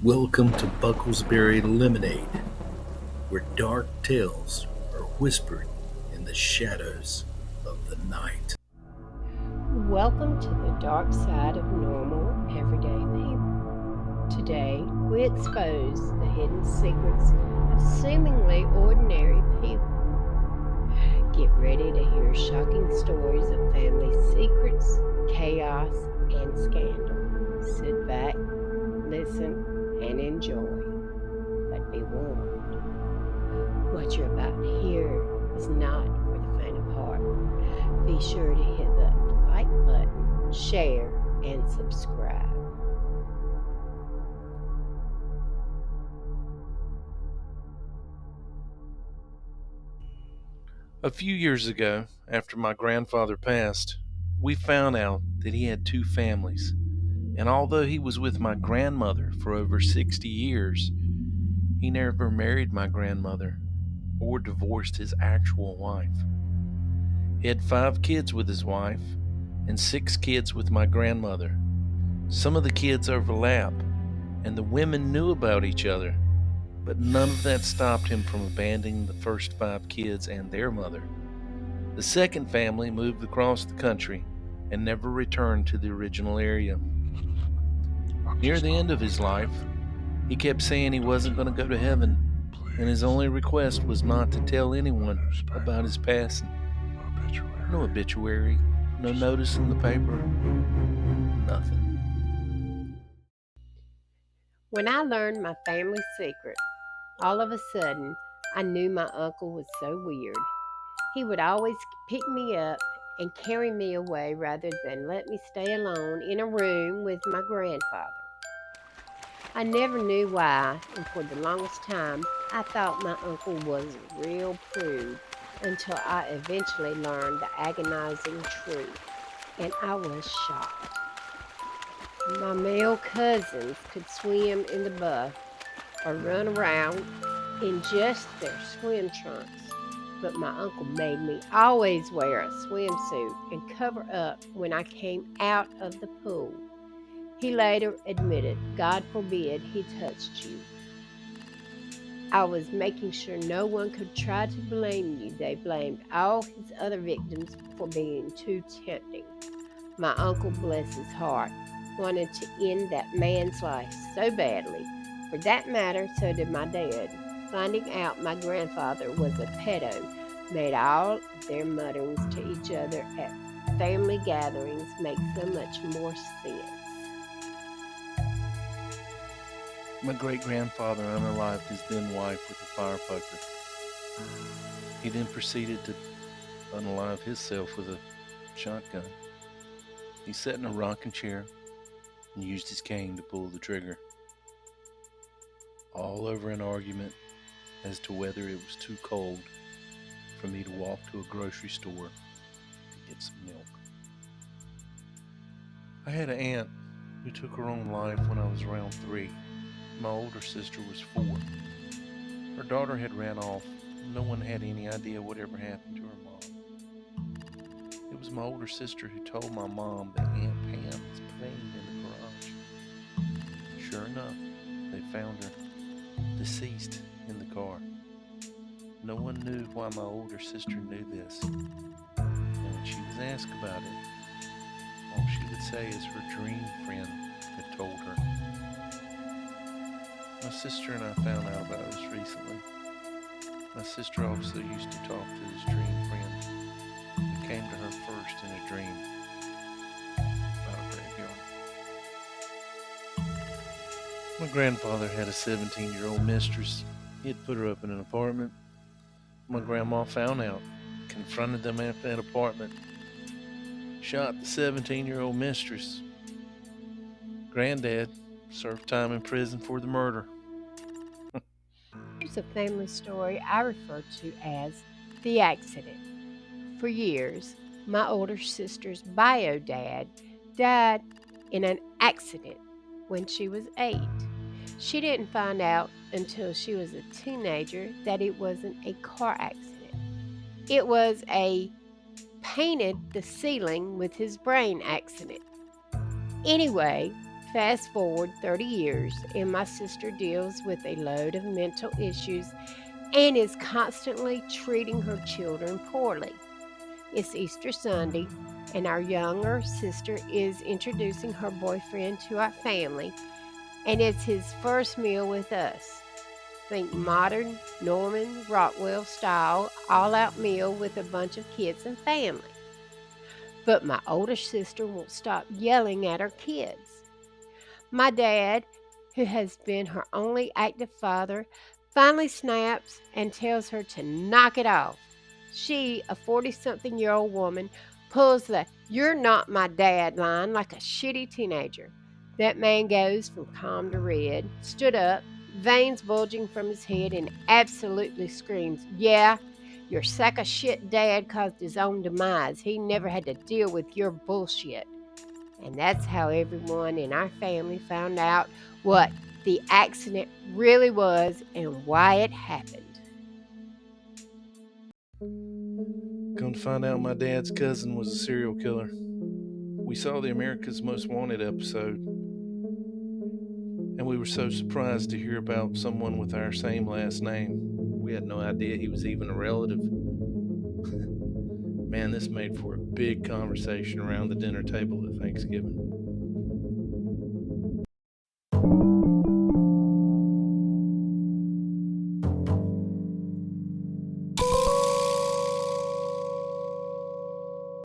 Welcome to Bucklesbury Lemonade, where dark tales are whispered in the shadows of the night. Welcome to the dark side of normal, everyday people. Today, we expose the hidden secrets of seemingly ordinary people. Get ready to hear shocking stories of family secrets, chaos, and scandal. Sit back, listen, and enjoy. But be warned, what you're about to hear is not for the faint of heart. Be sure to hit the like button, share, and subscribe. A few years ago, after my grandfather passed, we found out that he had two families. And although he was with my grandmother for over 60 years, he never married my grandmother or divorced his actual wife. He had 5 kids with his wife and 6 kids with my grandmother. Some of the kids overlap, and the women knew about each other, but none of that stopped him from abandoning the first 5 kids and their mother. The second family moved across the country and never returned to the original area. Near the end of his life, he kept saying he wasn't going to go to heaven, and his only request was not to tell anyone about his passing. No obituary, no notice in the paper, nothing. When I learned my family secret, all of a sudden I knew my uncle was so weird. He would always pick me up and carry me away rather than let me stay alone in a room with my grandfather. I never knew why, and for the longest time, I thought my uncle was a real prude until I eventually learned the agonizing truth, and I was shocked. My male cousins could swim in the buff or run around in just their swim trunks, but my uncle made me always wear a swimsuit and cover up when I came out of the pool. He later admitted, God forbid he touched you. I was making sure no one could try to blame you. They blamed all his other victims for being too tempting. My uncle, bless his heart, wanted to end that man's life so badly. For that matter, so did my dad. Finding out my grandfather was a pedo made all of their mutterings to each other at family gatherings make so much more sense. My great grandfather unalived his then wife with a fire poker. He then proceeded to unalive himself with a shotgun. He sat in a rocking chair and used his cane to pull the trigger, all over an argument as to whether it was too cold for me to walk to a grocery store to get some milk. I had an aunt who took her own life when I was around 3. My older sister was 4. Her daughter had ran off. No one had any idea whatever happened to her mom. It was my older sister who told my mom that Aunt Pam was playing in the garage. Sure enough, they found her deceased in the car. No one knew why my older sister knew this, and when she was asked about it, all she would say is her dream friend had told her. My sister and I found out about this recently. My sister also used to talk to this dream friend who came to her first in a dream about a graveyard. My grandfather had a 17-year-old mistress. He had put her up in an apartment. My grandma found out, confronted them at that apartment, shot the 17-year-old mistress. Granddad served time in prison for the murder. Here's a family story I refer to as the accident. For years, my older sister's bio dad died in an accident when she was 8. She didn't find out until she was a teenager that it wasn't a car accident. It was a painted the ceiling with his brain accident. Anyway, Fast forward 30 years, and my sister deals with a load of mental issues and is constantly treating her children poorly. It's Easter Sunday, and our younger sister is introducing her boyfriend to our family, and it's his first meal with us. Think modern Norman Rockwell style all out meal with a bunch of kids and family. But my older sister won't stop yelling at her kids. My dad, who has been her only active father, finally snaps and tells her to knock it off. She, a 40 something year old woman, pulls the "you're not my dad" line like a shitty teenager. That man goes from calm to red, stood up, veins bulging from his head, and absolutely screams, "Yeah, your sack of shit dad caused his own demise. He never had to deal with your bullshit." And that's how everyone in our family found out what the accident really was and why it happened. Come to find out, my dad's cousin was a serial killer. We saw the America's Most Wanted episode, and we were so surprised to hear about someone with our same last name. We had no idea he was even a relative. Man, this made for a big conversation around the dinner table at Thanksgiving.